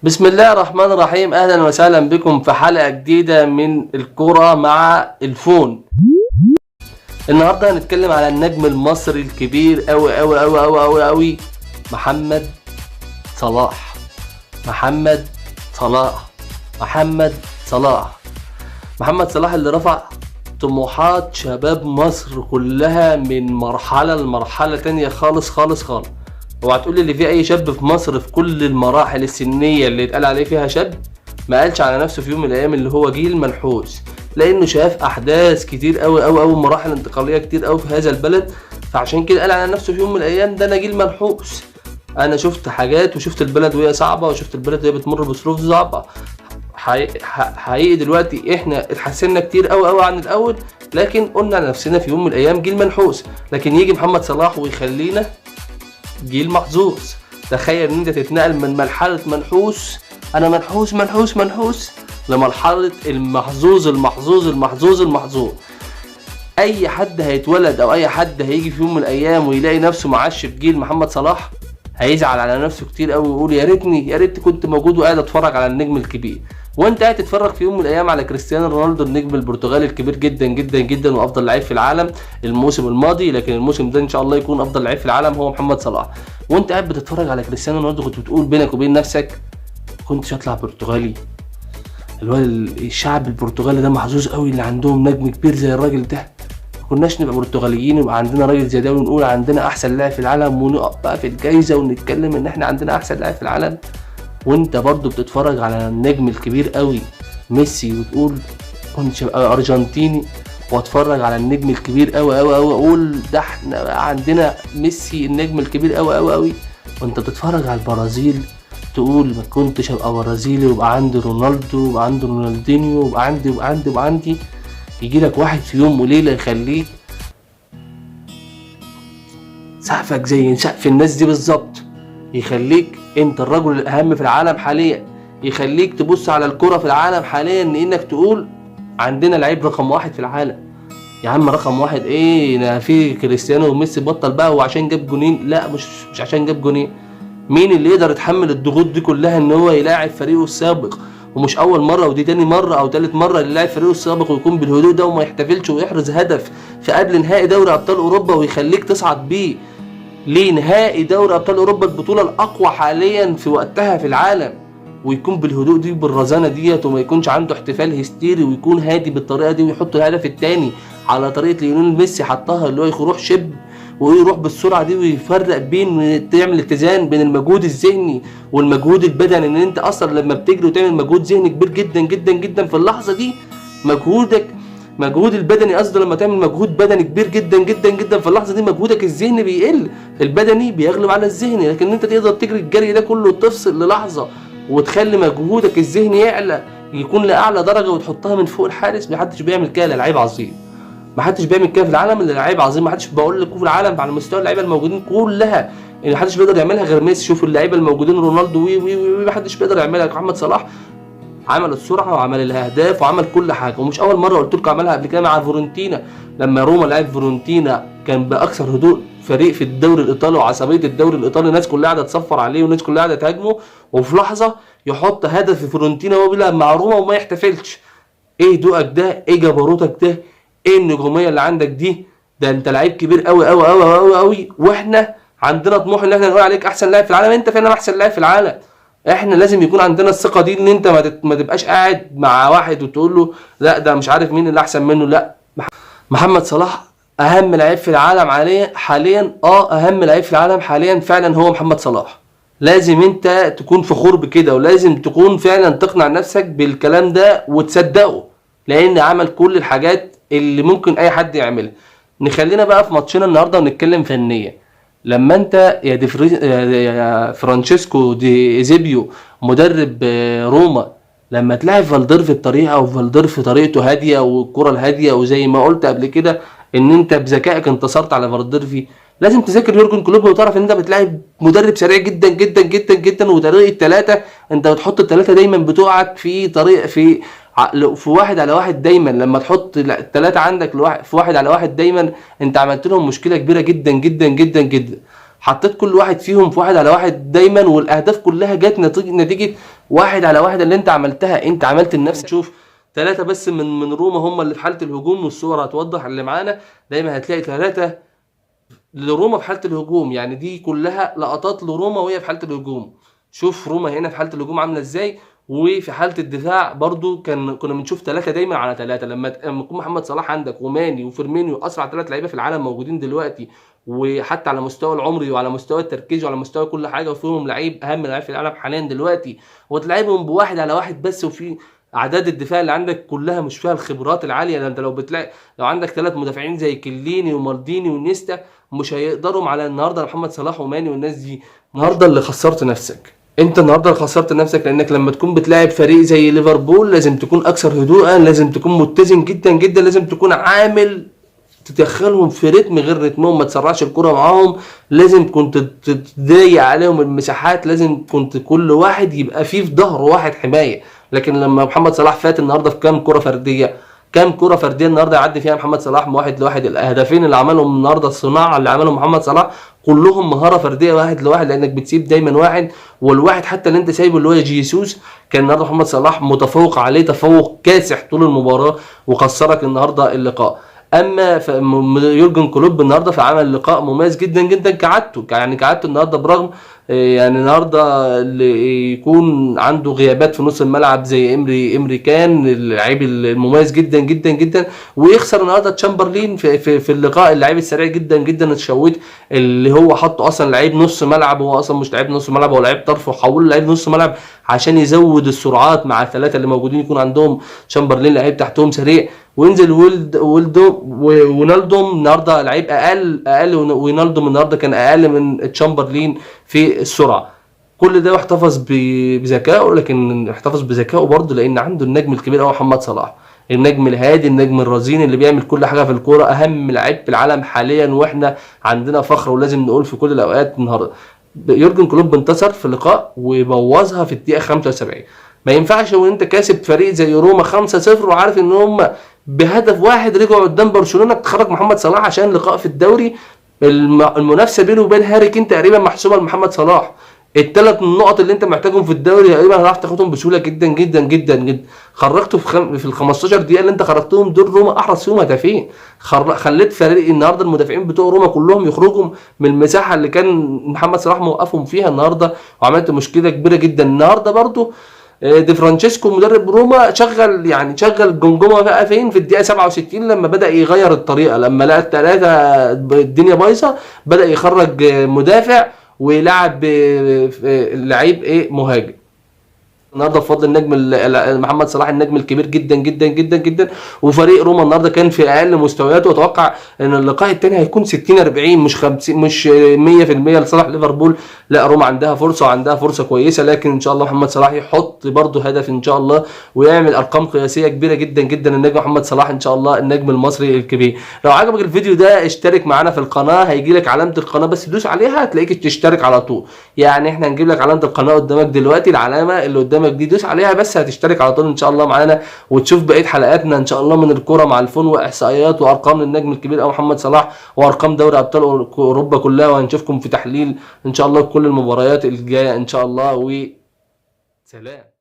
بسم الله الرحمن الرحيم. اهلا وسهلا بكم في حلقة جديدة من الكرة مع الفون. النهاردة هنتكلم على النجم المصري الكبير اوي اوي اوي اوي اوي اوي محمد صلاح. محمد صلاح محمد صلاح محمد صلاح اللي رفع طموحات شباب مصر كلها من مرحلة لمرحلة تانية خالص خالص خالص. اوعى تقول لي اللي في اي شاب في مصر في كل المراحل السنيه اللي اتقال عليه فيها شاب ما قالش على نفسه في يوم من الايام اللي هو جيل منحوس، لانه شاف احداث كتير قوي قوي قوي، مراحل انتقاليه كتير قوي في هذا البلد، فعشان كده قال على نفسه في يوم من الايام ده انا جيل منحوس. انا شفت حاجات وشفت البلد وهي صعبه وشفت البلد وهي بتمر بظروف صعبه. حقيقي دلوقتي احنا اتحسنا كتير قوي قوي عن الاول، لكن قلنا على نفسنا في يوم من الايام جيل منحوس. لكن يجي محمد صلاح ويخلينا جيل محظوظ. تخيل ان انت تتنقل من مرحلة منحوس، انا منحوس منحوس منحوس، لمرحلة المحظوظ المحظوظ المحظوظ المحظوظ. اي حد هيتولد او اي حد هيجي في يوم من الايام ويلاقي نفسه معاش في جيل محمد صلاح هيزعل على نفسه كتير قوي ويقول يا ريتني يا ريت كنت موجود وقاعد اتفرج على النجم الكبير. وانت قاعد تتفرج في يوم من الايام على كريستيانو رونالدو النجم البرتغالي الكبير جدا جدا جدا وافضل لعيب في العالم الموسم الماضي، لكن الموسم ده ان شاء الله يكون افضل لعيب في العالم هو محمد صلاح. وانت قاعد بتتفرج على كريستيانو رونالدو كنت بتقول بينك وبين نفسك كنتش هطلع برتغالي؟ الواد الشعب البرتغالي ده محظوظ قوي اللي عندهم نجم كبير زي الراجل ده. كناش نبقى برتغاليين ويبقى عندنا راجل زي ده ونقول عندنا احسن لاعب في العالم ونقف بقى في الجايزه ونتكلم ان احنا عندنا احسن لاعب في العالم، وانت برضو بتتفرج على النجم الكبير قوي ميسي وتقول كنت ابقى ارجنتيني واتفرج على النجم الكبير قوي قوي قوي اقول ده احنا عندنا ميسي النجم الكبير قوي قوي قوي، وانت بتتفرج على البرازيل تقول ما كنتش ابقى برازيلي ويبقى عندي رونالدو ويبقى عندي رونالدينيو ويبقى عندي. يجي لك واحد في يوم وليله يخليك سقفك زي سقف الناس دي بالظبط، يخليك انت الرجل الاهم في العالم حاليا، يخليك تبص على الكرة في العالم حاليا انك تقول عندنا لعيب رقم واحد في العالم. يا عم رقم واحد ايه؟ انا في كريستيانو وميسي بطل بقى وعشان جاب جونين؟ لا مش عشان جاب جونين. مين اللي يقدر يتحمل الضغوط دي كلها ان هو يلاعب فريقه السابق؟ ومش اول مره ودي تاني مره او تالت مره اللي يلاعب فريقه السابق ويكون بالهدوء ده وما يحتفلش ويحرز هدف في قبل نهائي دوري ابطال اوروبا ويخليك تصعد بيه لنهائي دوري ابطال اوروبا البطوله الاقوى حاليا في وقتها في العالم، ويكون بالهدوء دي بالرزانه ديت وما يكونش عنده احتفال هستيري ويكون هادي بالطريقه دي ويحط الهدف الثاني على طريقه ليونيل ميسي حطها اللي هو يروح شب ويروح بالسرعه دي ويفرق بين تعمل اتزان بين المجهود الذهني والمجهود البدني. ان انت اصلا لما بتجري وتعمل مجهود ذهني كبير جدا جدا جدا في اللحظه دي مجهود البدني قصدي لما تعمل مجهود بدني كبير جدا جدا جدا في اللحظه دي مجهودك الذهني بيقل، البدني بيغلب على الذهني. لكن انت تقدر تجري الجري ده كله وتفصل للحظه وتخلي مجهودك الذهني يعلى يكون لاعلى درجه وتحطها من فوق الحارس. محدش بيعمل كده الا لعيب عظيم، محدش بيعمل كده في العالم الا لعيب عظيم. محدش بقول لك في العالم على مستوى اللعيبه الموجودين كلها يعني محدش بيقدر يعملها غير ميسي. شوف اللعيبه الموجودين رونالدو وي محدش بيقدر يعملها. محمد صلاح عمل السرعه وعمل الاهداف وعمل كل حاجه، ومش اول مره قلت لكم عملها قبل كده مع فيورنتينا لما روما لعب فيورنتينا كان باكثر هدوء فريق في الدوري الايطالي وعصبيه الدوري الايطالي، الناس كلها قاعده تصفر عليه والناس كلها قاعده تهاجمه وفي لحظه يحط هدف في فيورنتينا وهو بيلعب مع روما وما يحتفلش. ايه ذوقك ده؟ ايه جبروتك ده؟ ايه النجوميه اللي عندك دي؟ ده انت لعيب كبير قوي قوي قوي قوي قوي، واحنا عندنا طموح ان احنا نقول عليك احسن لاعب في العالم. انت فعلا احسن لاعب في العالم. احنا لازم يكون عندنا الثقه دي ان انت ما تبقاش قاعد مع واحد وتقول له لا ده مش عارف مين اللي احسن منه. لا، محمد صلاح اهم لعيب في العالم حاليا اهم لعيب في العالم حاليا فعلا هو محمد صلاح. لازم انت تكون فخور بكده ولازم تكون فعلا تقنع نفسك بالكلام ده وتصدقه، لان عمل كل الحاجات اللي ممكن اي حد يعملها. نخلينا بقى في ماتشنا النهارده ونتكلم فنيا. لما انت يا فرانشيسكو دي ايزيبيو مدرب روما لما تلعب فالديرفي بطريقه وفالديرفي طريقته هاديه والكره الهاديه وزي ما قلت قبل كده ان انت بذكائك انتصرت على فالديرفي، لازم تذاكر يورجن كلوب وتعرف ان انت بتلعب مدرب سريع جدا جدا جدا جدا وطريقه ثلاثه. انت بتحط الثلاثه دايما بتوعك في طريق في واحد على واحد دايما. لما تحط الثلاثه عندك في واحد على واحد دايما انت عملت لهم مشكله كبيره جدا جدا جدا جدا. حطيت كل واحد فيهم في 1-1 دايما، والاهداف كلها جت نتيجه 1-1 اللي انت عملتها، انت عملت لنفسك. شوف 3 بس من روما هم اللي في حاله الهجوم، والصور هتوضح اللي معانا. دايما هتلاقي 3 لروما في حاله الهجوم، يعني دي كلها لقطات لروما وهي في حاله الهجوم. شوف روما هنا في حاله الهجوم عامله ازاي، وفي حاله الدفاع برضو كنا بنشوف 3 دايما على 3. لما يكون محمد صلاح عندك وماني وفيرمينيو اسرع 3 لعيبه في العالم موجودين دلوقتي، وحتى على مستوى العمري وعلى مستوى التركيز وعلى مستوى كل حاجه، وفيهم لعيب اهم لعيب في العالم حاليا دلوقتي، وتلعبهم ب1-1 بس، وفي اعداد الدفاع اللي عندك كلها مش فيها الخبرات العاليه. ده انت لو عندك 3 مدافعين زي كليني ومالديني ونيستا مش هيقدروا على النهارده محمد صلاح وماني والناس دي. النهارده اللي خسرت نفسك، انت النهارده اللي خسرت نفسك، لانك لما تكون بتلاعب فريق زي ليفربول لازم تكون اكثر هدوءا، لازم تكون متزن جدا جدا، لازم تكون عامل تدخلهم في رتم غير رتمهم، ما تسرعش الكرة معاهم، لازم كنت تضيق عليهم المساحات، لازم كنت كل واحد يبقى فيه في ظهر واحد حماية. لكن لما محمد صلاح فات النهارده في كام كرة فردية، كام كرة فردية النهارده يعدي فيها محمد صلاح من 1-1. الهدفين اللي عملهم النهارده، الصناعة اللي عملهم محمد صلاح كلهم مهارة فردية 1-1، لانك بتسيب دايما واحد، والواحد حتى اللي انت سايبه اللي هو جيسوس كان النهارده محمد صلاح متفوق عليه تفوق كاسح طول المباراة، وخسرك النهارده اللقاء. اما يورجن كلوب النهارده فعمل لقاء مميز جدا جدا كعادته، يعني كعادته النهارده، برغم يعني النهارده اللي يكون عنده غيابات في نص الملعب زي امري كان اللعيب المميز جدا جدا جدا، ويخسر النهارده تشامبرلين في اللقاء، اللعيب السريع جدا جدا اتشوت، اللي هو حطه اصلا لعيب نص ملعب، هو اصلا مش لعيب نص ملعب، هو لعيب طرف، وحوله لعيب نص ملعب عشان يزود السرعات مع ال3 اللي موجودين، يكون عندهم تشامبرلين لعيب تحتهم سريع، وينزل ونالدوم النهارده لعيب اقل، ونالدوم النهارده كان اقل من تشامبرلين في السرعه. كل ده واحتفظ بذكائه، لكن احتفظ بذكائه برضه لان عنده النجم الكبير قوي محمد صلاح، النجم الهادي، النجم الرزين اللي بيعمل كل حاجه في الكوره، اهم لعيب في العالم حاليا، واحنا عندنا فخر ولازم نقول في كل الاوقات. النهارده يورجن كلوب انتصر في اللقاء وبوظها في الدقيقه 75. ما ينفعش وانت كاسب فريق زي روما 5-0 وعارف ان هم بهدف واحد رجعوا قدام برشلونه تخرج محمد صلاح عشان لقاء في الدوري، المنافسه بينه وبين هاري كين تقريبا محسوبه لمحمد صلاح. ال3 نقط اللي انت محتاجهم في الدوري تقريبا هتعرف تاخدهم بسهوله جدا جدا جدا جدا. خرجته في ال 15 دقيقه اللي انت خرجتهم دول روما احرز فيهم هدفين، خليت فريق النهارده المدافعين بتوع روما كلهم يخرجوا من المساحه اللي كان محمد صلاح موقفهم فيها النهارده، وعملت مشكله كبيره جدا. النهارده برضو دي فرانشيسكو مدرب روما شغل الجمجمه بقى فين في الدقيقه 67 لما بدا يغير الطريقه، لما لقى ال3 الدنيا بايظه بدا يخرج مدافع ويلعب لعيب مهاجم. النهارده بفضل النجم محمد صلاح النجم الكبير جدا جدا جدا جدا، وفريق روما النهارده كان في اقل مستوياته، واتوقع ان اللقاء الثاني هيكون 60-40 مش 50 مش 100% لصالح ليفربول. لا روما عندها فرصه وعندها فرصه كويسه، لكن ان شاء الله محمد صلاح يحط برده هدف ان شاء الله ويعمل ارقام قياسيه كبيره جدا جدا. النجم محمد صلاح ان شاء الله النجم المصري الكبير. لو عجبك الفيديو ده اشترك معانا في القناه، هيجي لك علامه القناه بس دوس عليها هتلاقيك تشترك على طول، يعني احنا هنجيب لك علامه القناه قدامك دلوقتي، العلامه اللي قدامك دي دوس عليها بس هتشترك على طول ان شاء الله معانا، وتشوف بقيه حلقاتنا ان شاء الله من الكوره مع الفون، واحصائيات وارقام للنجم الكبير او محمد صلاح، وارقام دوري ابطال اوروبا كلها، وهنشوفكم في تحليل ان شاء الله كل المباريات الجايه ان شاء الله. وسلام.